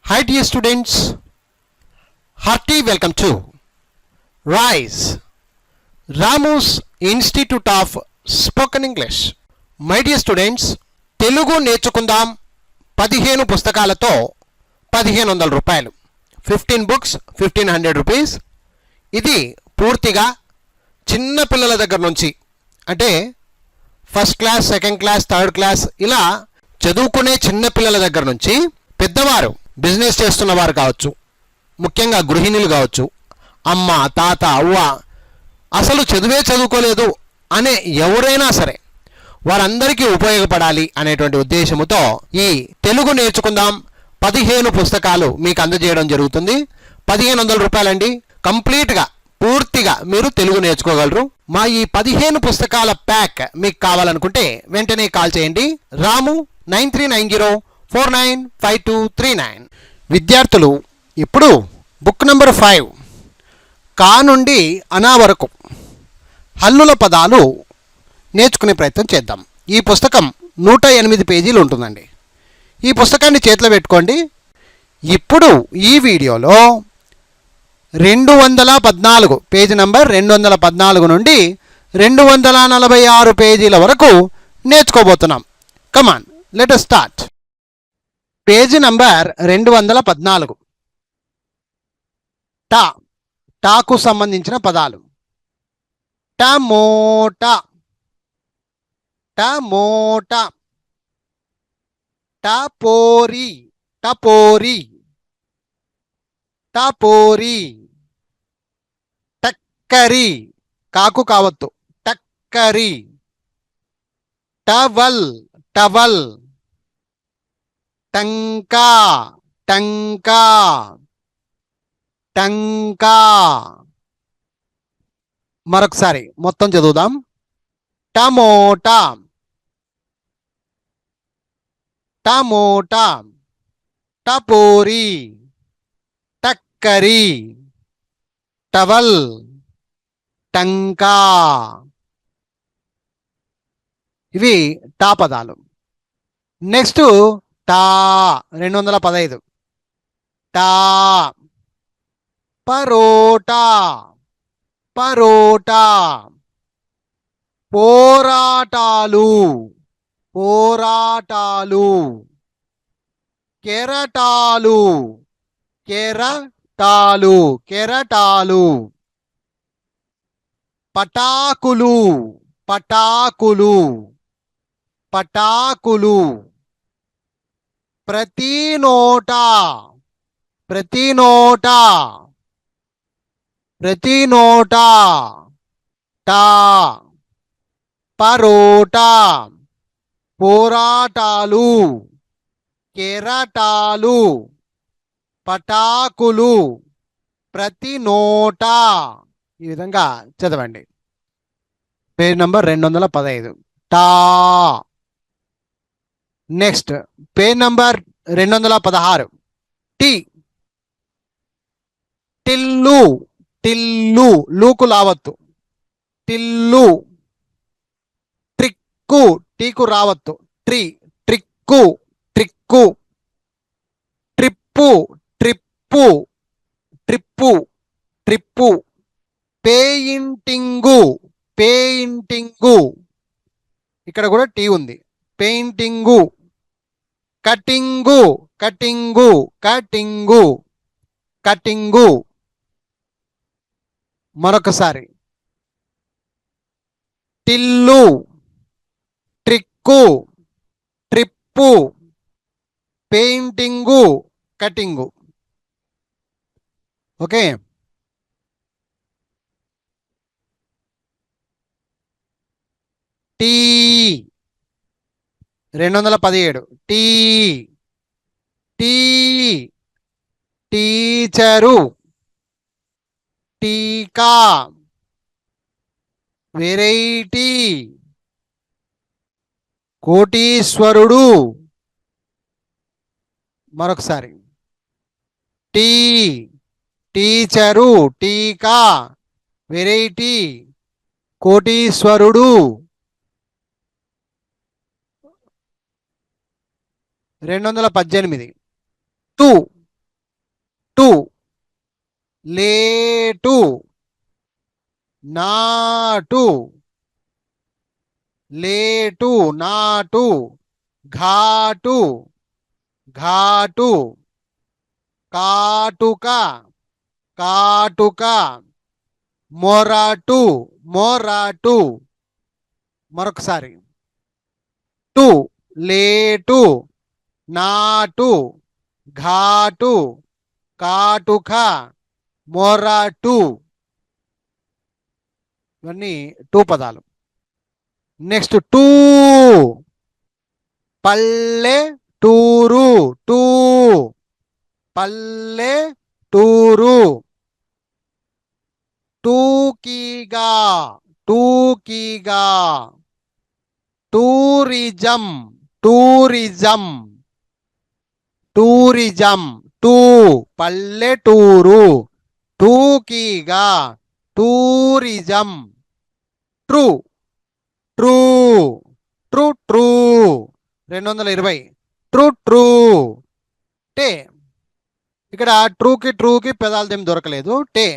Hi dear students, hearty welcome to RISE, Ramu's Institute of Spoken English. My dear students, Telugu నేర్చుకుందాం 15 పుస్తకాలతో 1500 రూపాయలు, 15 books 1500 rupees. ఇది పూర్తిగా చిన్న పిల్లల దగ్గర నుంచి, అంటే first class, second class, third class ఇలా చదువుకునే చిన్న పిల్లల దగ్గర నుంచి పెద్దవారు, బిజినెస్ చేస్తున్నవారు కావచ్చు, ముఖ్యంగా గృహిణులు కావచ్చు, అమ్మ, తాత, అవ్వ, అసలు చదువుకోలేదు అనే ఎవరైనా సరే వారందరికీ ఉపయోగపడాలి అనేటువంటి ఉద్దేశంతో ఈ తెలుగు నేర్చుకుందాం 15 పుస్తకాలు మీకు అందజేయడం జరుగుతుంది. 1500 రూపాయలండి. కంప్లీట్గా పూర్తిగా మీరు తెలుగు నేర్చుకోగలరు. మా ఈ 15 పుస్తకాల ప్యాక్ మీకు కావాలనుకుంటే వెంటనే కాల్ చేయండి. రాము 9390495239. విద్యార్థులు ఇప్పుడు బుక్ నెంబర్ 5 కా నుండి అనా వరకు హల్లుల పదాలు నేర్చుకునే ప్రయత్నం చేద్దాం. ఈ పుస్తకం 108 పేజీలు ఉంటుందండి. ఈ పుస్తకాన్ని చేతిలో పెట్టుకోండి. ఇప్పుడు ఈ వీడియోలో 214 పేజీ నంబర్ 214 నుండి 246 పేజీల వరకు నేర్చుకోబోతున్నాం. Come on, let us start. Page number 214. టాకు సంబంధించిన పదాలు. Tomato, tomato. టపోరి, టపోరి, టపోరి. టక్కరి, కాకు కావత్తు, టక్కరి. Towel, towel. టంకా, టంకా, టంకా. మరొకసారి మొత్తం చదువుదాం. Tomato, tomato. టపోరి, టక్కరి, టవల్, టంకా. ఇవి టా పదాలు. నెక్స్ట్ టా 215. టా. పరోటా, పరోటా. పోరాటాలు, పోరాటాలు. కెరటాలు, కెరటాలు, కెరటాలు. పటాకులు, పటాకులు, పటాకులు. ప్రతి నోట, ప్రతి నోట, ప్రతి నోట. టా. పరోటా. పోరాటాలు, కెరటాలు, పటాకులు, ప్రతి నోట. ఈ విధంగా చదవండి. పేజ్ నంబర్ 215 టా. నెక్స్ట్ పేజ్ నంబర్ 216 టి. టిల్లు, టిల్లు, లూకు లావత్తు. టిల్లు. ట్రిక్కు, టీకు రావత్తు. Tree, trick, trick. Trip, trip, trip, trip. Painting, painting. ఇక్కడ కూడా టీ ఉంది. Painting. Cutting, cutting, cutting, cutting. మరొకసారి. టిల్లు, trick, trip, painting, cutting. Okay. టీ 217 టీ. టీ. టీచరు. టీకా. వెరైటీ. కోటీశ్వరుడు. మరొకసారి. టీ, టీచరు, టీకా, వెరైటీ, కోటీశ్వరుడు. 218 టూ టు లేటు నాటు లేటు నాటు ఘాటు ఘాటు కాటుక కాటుక మొరటు మొరటు మరొకసారి టు లేటు నాటు ఘాటు కాటుక మొరటు ఇవన్నీ టూ పదాలు. నెక్స్ట్ టూ పల్లె టూరు టూ పల్లె టూరు టూకీగా టూకీగా టూరిజం టూరిజం టూరిజం టూ పల్లెటూరు టూకీగా టూరిజం ట్రూ ట్రూ ట్రూ ట్రూ 220 ట్రూ ట్రూ టే ఇక్కడ ట్రూకి పదాలు ఏం దొరకలేదు. టే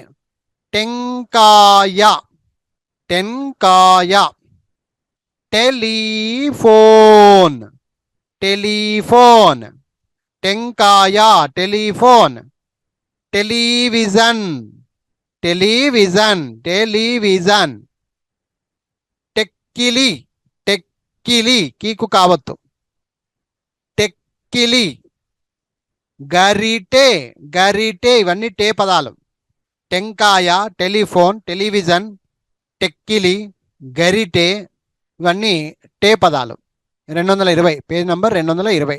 టెంకాయ టెంకాయ టెలిఫోన్ టెలిఫోన్ టెంకాయ టెలిఫోన్ టెలివిజన్ టెలివిజన్ టెలివిజన్ టెక్కిలి టెక్కిలి కీకు కావత్తు టెక్కిలి గరిటె గరిటె ఇవన్నీ టే పదాలు. టెంకాయ టెలిఫోన్ టెలివిజన్ టెక్కిలి గరిటె ఇవన్నీ టే పదాలు. 220 పేజ్ నంబర్ 220.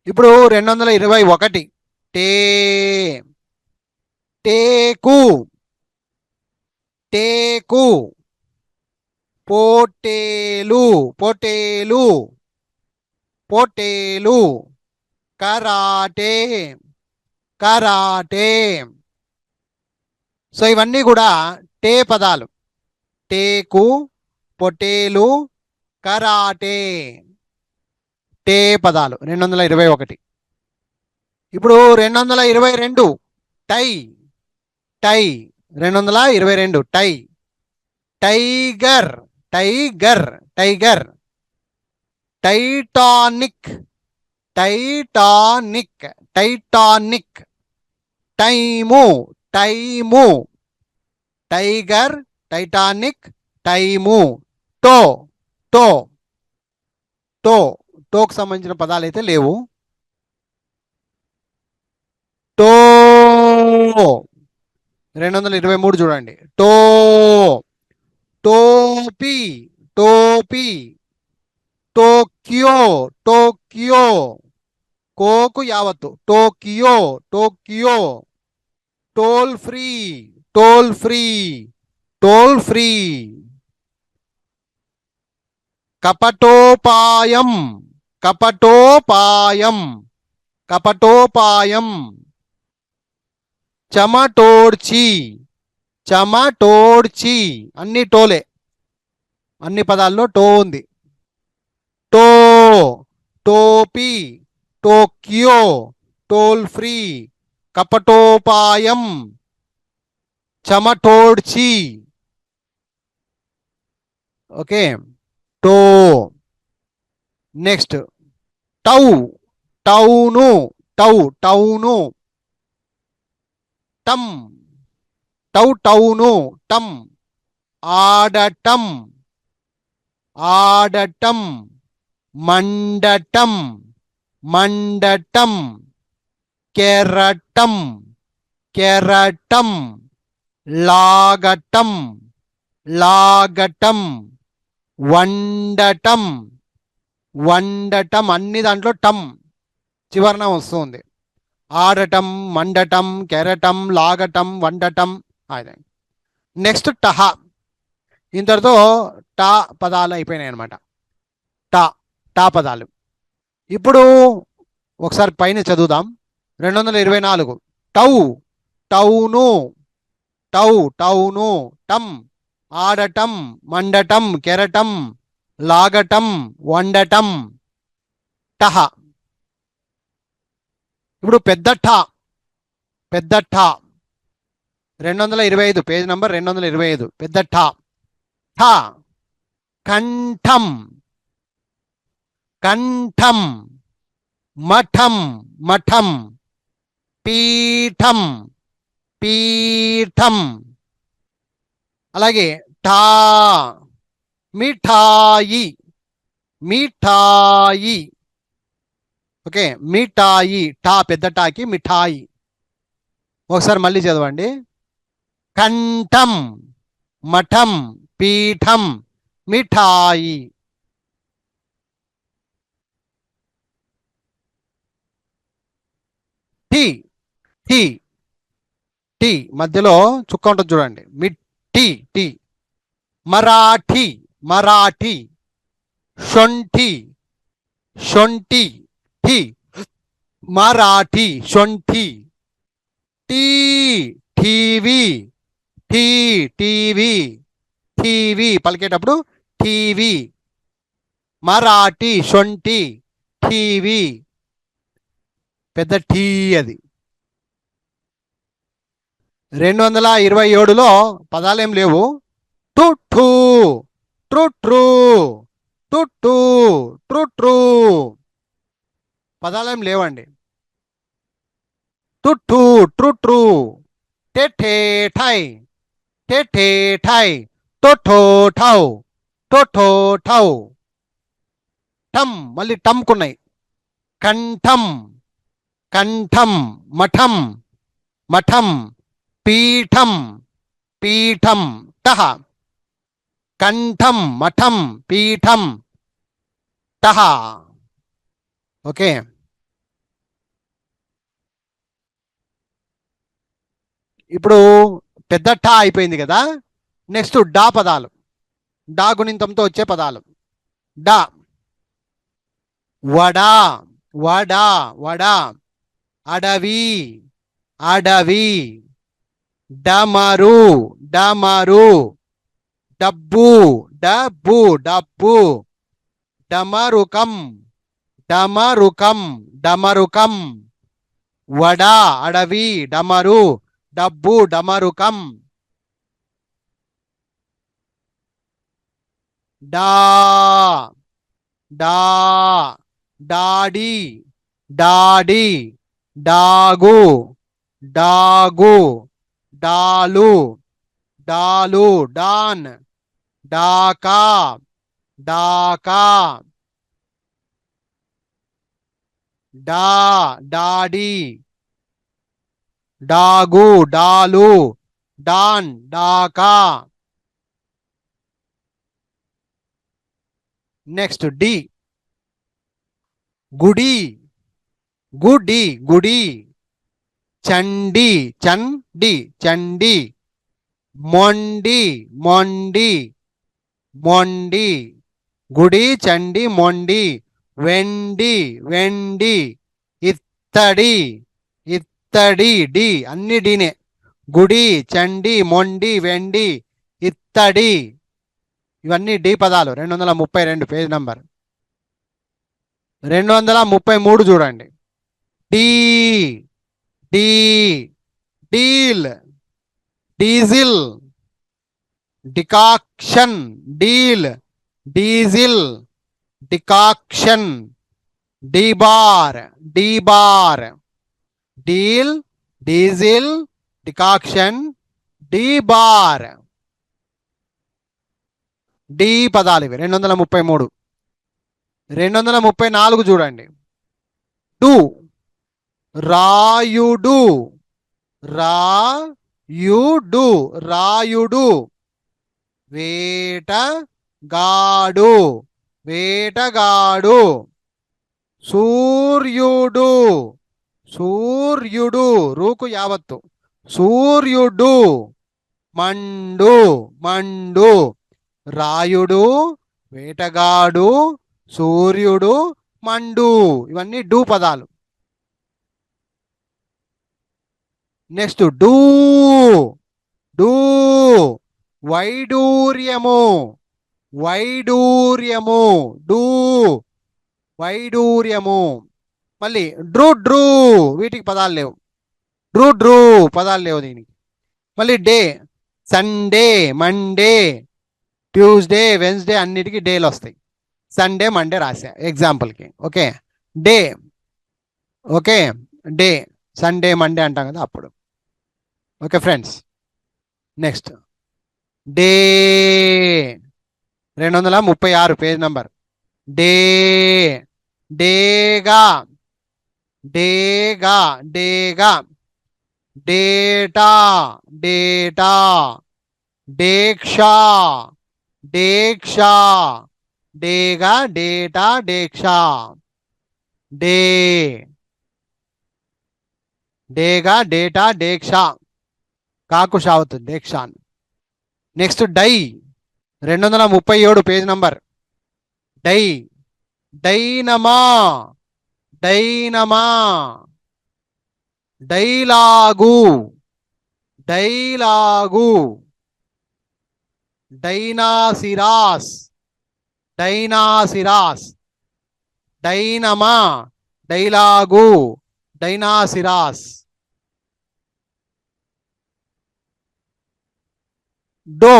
ఇప్పుడు 221 టే టేకు టేకు పోటేలు పోటేలు పోటేలు కరాటే కరాటే. సో ఇవన్నీ కూడా టే పదాలు. టేకు పొటేలు కరాటే టే పదాలు 221. ఇప్పుడు 222 టై టై 222 టై tiger tiger tiger Titanic Titanic Titanic time time tiger Titanic time టో టో టో టోకు సంబంధించిన పదాలు అయితే లేవు. టో 223 చూడండి. టో టోపీ టోపీ టోక్యో టోక్యో కోకు యావత్తు Tokyo Tokyo toll free toll free toll free కపటోపాయం కపటోపాయం కపటోపాయం చెమటోడ్చి చెమటోడ్చి అన్ని టోలే. అన్ని పదాల్లో టో ఉంది. టో టోపీ టోక్యో టోల్ ఫ్రీ కపటోపాయం చెమటోడ్చి. ఓకే టో. నెక్స్ట్ టౌ టౌను టౌ టౌను టమ్ టౌ టౌను టమ్ ఆడటం ఆడటం మండటం మండటం కెరటం కెరటం లాగటం లాగటం వండటం వండటం అన్ని దాంట్లో టమ్ చివరన వస్తుంది. ఆడటం మండటం కెరటం లాగటం వండటం. నెక్స్ట్ టహ. ఇంతటితో టా పదాలు అయిపోయినాయి అనమాట. టా టా పదాలు. ఇప్పుడు ఒకసారి పైన చదువుదాం. 224 టౌ టౌను టౌ టౌను టమ్ ఆడటం మండటం కెరటం లాగటం వండటం టహ. ఇప్పుడు పెద్ద ఠ పెద్ద ఠా 225 పేజ్ నంబర్ 225 పెద్ద ఠా ఠా కంఠం కంఠం మఠం మఠం పీఠం పీఠం అలాగే ఠా మిఠాయి మిఠాయి ఓకే మిఠాయి ఠా పెద్ద ఠాకి మిఠాయి ఒకసారి మళ్ళీ చదవండి కంఠం మఠం పీఠం మిఠాయి టీ టీ టీ మధ్యలో చుక్క ఉంటుంది చూడండి మిట్టి టీ మరాఠీ మరాఠీ షొంఠి షొంఠి టీ మరాఠీ షొంఠి టీ టీవీ టీ టీవీ టీవీ పలికేటప్పుడు టీవీ మరాఠీ షొంఠి టీవీ పెద్ద టీ అది 227లో పదాలేం లేవు టు ఠూ ట్రు ట్రూ టు టూ ట్రు ట్రూ పదాలేం లేవండి టు టూ ట్రు ట్రూ టే ఠే ఠై టే ఠే ఠై టో ఠో ఠౌ టో ఠో ఠౌ టమ్ మళ్ళీ టమ్కున్నాయి కంఠం కంఠం మఠం మఠం పీఠం పీఠం టహ కంఠం మఠం పీఠం టహ ఓకే ఇప్పుడు పెద్ద ఠా అయిపోయింది కదా నెక్స్ట్ డా పదాలు డా గుణింతంతో వచ్చే పదాలు డా వడా వడా వడా అడవి అడవి డమరు డమరు డబ్బు డబ్బు డబ్బు డమరుకం డమరుకం డమరుకం వడ అడవి డమరు డబ్బు డమరుకం డా డా డాడి డాడి డాగు డాగు డాలు డాలు డాన్ డాకా డాకా డా డాడి డాగు డాలు డాన్ డాకా నెక్స్ట్ డి గుడి గుడి గుడి చండి చండి చండి మొండి మొండి మొండి గుడి చండి మొండి వెండి వెండి ఇత్తడి ఇత్తడి డి అన్ని డీనే గుడి చండి మొండి వెండి ఇత్తడి ఇవన్నీ డి పదాలు 232 పేజ్ నంబర్ 233 చూడండి D D deal diesel decoction deal diesel decoction debar debar deal diesel decoction debar D పదాలు ఇవి 233 234 చూడండి డు రాయుడు రాయుడు రాయుడు వేటగాడు వేటగాడు సూర్యుడు సూర్యుడు రూకు యావత్తు సూర్యుడు మండు మండు రాయుడు వేటగాడు సూర్యుడు మండు ఇవన్నీ డు పదాలు నెక్స్ట్ డూ డూ వైడూర్యము వైడూర్యము డూ వైడూర్యము మళ్ళీ డ్రు డ్రూ వీటికి పదాలు లేవు డ్రూ డ్రూ పదాలు లేవు దీనికి. మళ్ళీ డే, సండే, మండే, ట్యూస్డే, వెన్స్డే అన్నిటికీ డేలు వస్తాయి. సండే, మండే రాసా ఎగ్జాంపుల్కి. ఓకే, డే. ఓకే, డే, సండే, మండే అంటాం కదా అప్పుడు. ఓకే ఫ్రెండ్స్, నెక్స్ట్ డే 236 పేజ్ నంబర్. డే, డేగా, డేగా, డేగా, డేటా, డేటా, డేక్షా, డేక్షా, డేగా, డేటా, డేక్షా, డే, డేగా, డేటా, డేక్షా, కాకుషా అవుతుంది డేక్షా. నెక్స్ట్ డై 237 పేజ్ నంబర్. డై, dynamo, dynamo, dialogue, dialogue, dinosaurs, dinosaurs, dynamo, dialogue, dinosaurs. డో,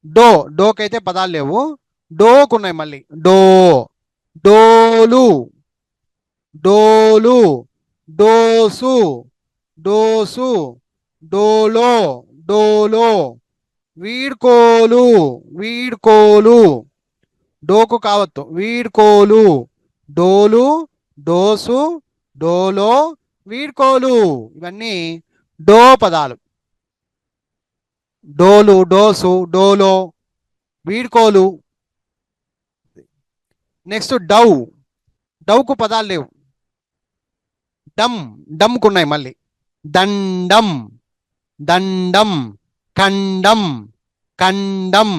డో, డోకైతే పదాలు లేవు, డోకున్నాయి మళ్ళీ. డో, డోలు, డోలు, డోసు, డోసు, డోలో, డోలో, వీడ్కోలు, వీడ్కోలు, డోకు కావత్తు, వీడ్కోలు, డోలు, డోసు, డోలో, వీడ్కోలు, ఇవన్నీ డో పదాలు. డోలు, డోసు, డోలో, వీడ్కోలు. నెక్స్ట్ డౌ, డౌకు పదాలు లేవు. డమ్, డమ్కున్నాయి మళ్ళీ. దండం, దండం, ఖండం, ఖండం,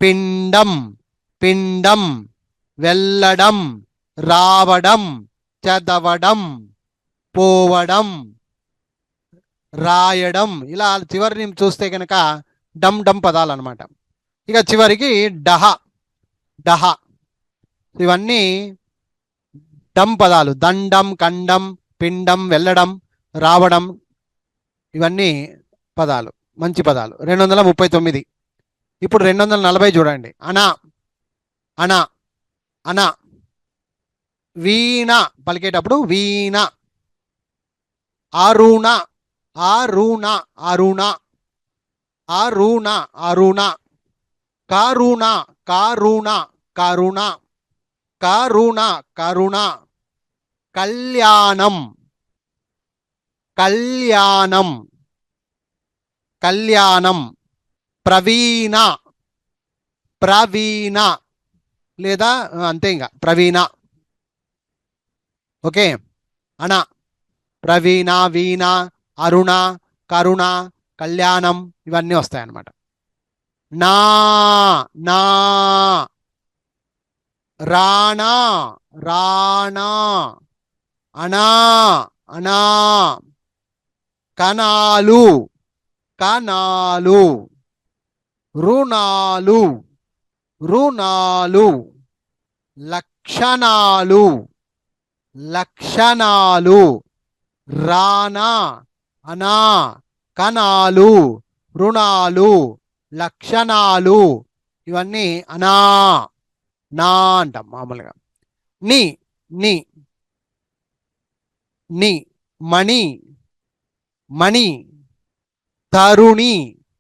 పిండం, పిండం, వెళ్ళడం, రావడం, చదవడం, పోవడం, రాయడం. ఇలా చివరిని చూస్తే కనుక డమ్ డమ్ పదాలు అనమాట. ఇక చివరికి డహ, డహ, ఇవన్నీ డమ్ పదాలు. దండం, ఖండం, పిండం, వెళ్ళడం, రావడం, ఇవన్నీ పదాలు, మంచి పదాలు. 239. ఇప్పుడు 240 చూడండి. అనా, అనా, అనా, వీణ పలికేటప్పుడు వీణ. అరుణ, అరుణ, అరుణ, అరుణ, అరుణ, కరుణ, కరుణ, కరుణ, కరుణ, కరుణ, కళ్యాణం, కళ్యాణం, కళ్యాణం, ప్రవీణ, ప్రవీణ, లేదా అంతే ఇంకా ప్రవీణ. ఓకే, అన, ప్రవీణ, వీణ, అరుణ, కరుణ, కళ్యాణం, ఇవన్నీ వస్తాయన్నమాట. నా, నా, రాణా, రాణా, అనా, అనా, కణాలు, కణాలు, రుణాలు, రుణాలు, లక్షణాలు, లక్షణాలు, రానా, అనా, కణాలు, రుణాలు, లక్షణాలు, ఇవన్నీ అనా, నా అంటాం మామూలుగా. నీ, నీ, నీ, మణి, మణి, తరుణి,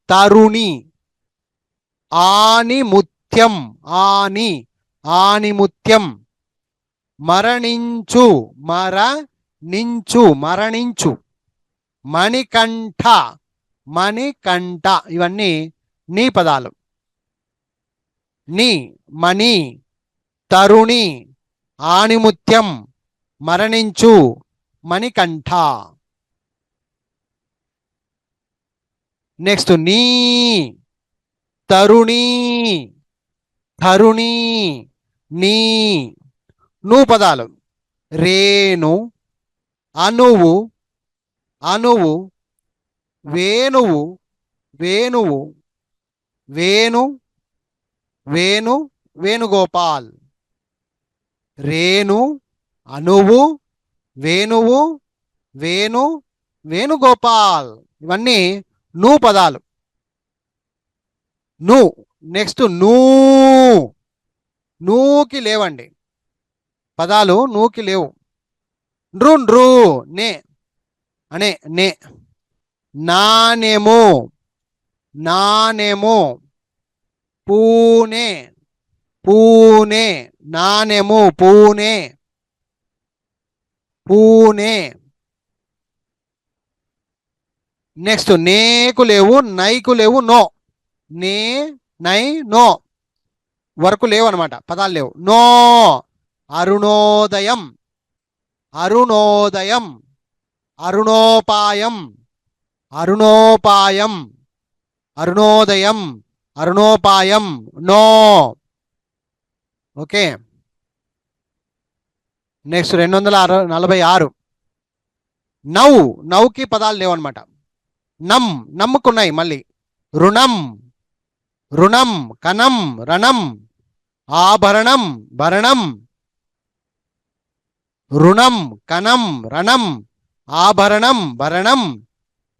తరుణి, ఆనిముత్యం, ఆని, ఆనిముత్యం, మరణించు, మరణించు, మరణించు, మణికంఠ, మణికంఠ, ఇవన్నీ నీ పదాలు. నీ, మణి, తరుణి, ఆణిముత్యం, మరణించు, మణికంఠ. నెక్స్ట్ నీ, తరుణి, తరుణి, నీ. ను పదాలు. రేణు, అణువు, అణువు, వేణువు, వేణువు, వేణు, వేణు, వేణుగోపాల్. రేణు, అణువు, వేణువు, వేణు, వేణుగోపాల్. ఇవన్నీ ను పదాలు. ను. నెక్స్ట్ నూ. నూకి లేవండి పదాలు, నూకి లేవు. నృ నృ నే అనే నే. నానేమో నానేమో. పూనే పూనే నానేమో పూనే పూనే. నెక్స్ట్ నేకు లేవు, నైకు లేవు, నో. నే నై నో వరకు లేవు అనమాట, పదాలు లేవు. నో. అరుణోదయం అరుణోదయం. అరుణోపాయం అరుణోపాయం. అరుణోదయం అరుణోపాయం. నో. ఓకే. నెక్స్ట్ 246. నౌ. నౌకి పదాలు లేవన్నమాట. నమ్. నమ్ముకున్నాయి మళ్ళీ. రుణం రుణం. కనం రణం. ఆభరణం భరణం. రుణం కనం రణం ఆభరణం భరణం.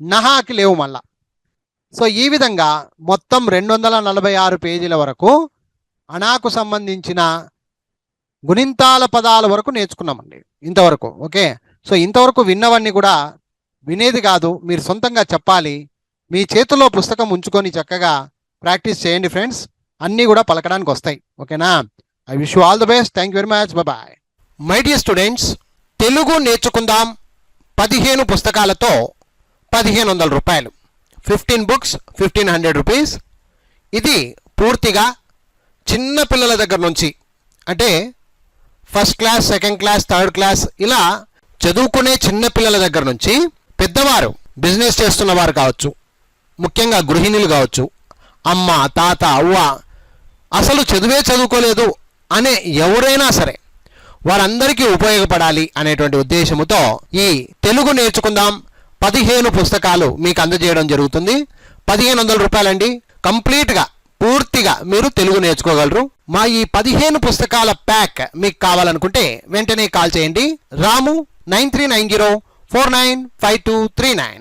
నహాకి లేవు మళ్ళా. సో ఈ విధంగా మొత్తం 246 పేజీల వరకు అణాకు సంబంధించిన గుణింతాల పదాల వరకు నేర్చుకున్నామండి ఇంతవరకు. ఓకే. సో ఇంతవరకు విన్నవన్నీ కూడా వినేది కాదు, మీరు సొంతంగా చెప్పాలి. మీ చేతిలో పుస్తకం ఉంచుకొని చక్కగా ప్రాక్టీస్ చేయండి ఫ్రెండ్స్. అన్నీ కూడా పలకడానికి వస్తాయి. ఓకేనా? I wish you all the best. Thank you very much. Bye. My dear students, Telugu నేర్చుకుందాం 15 పుస్తకాలతో 1500 రూపాయలు. 15 బుక్స్ 1500 రూపీస్. ఇది పూర్తిగా చిన్న పిల్లల దగ్గర నుంచి, అంటే first class, second class, third class ఇలా చదువుకునే చిన్న పిల్లల దగ్గర నుంచి పెద్దవారు, బిజినెస్ చేస్తున్న వారు కావచ్చు, ముఖ్యంగా గృహిణులు కావచ్చు, అమ్మ, తాత, అవ్వ, అసలు చదువుకోలేదు అనే ఎవరైనా సరే వారందరికీ ఉపయోగపడాలి అనేటువంటి ఉద్దేశంతో ఈ తెలుగు నేర్చుకుందాం 15 పుస్తకాలు మీకు అందజేయడం జరుగుతుంది. 1500 రూపాయలండి. కంప్లీట్గా పూర్తిగా మీరు తెలుగు నేర్చుకోగలరు. మా ఈ 15 పుస్తకాల ప్యాక్ మీకు కావాలనుకుంటే వెంటనే కాల్ చేయండి. రాము 9390495239.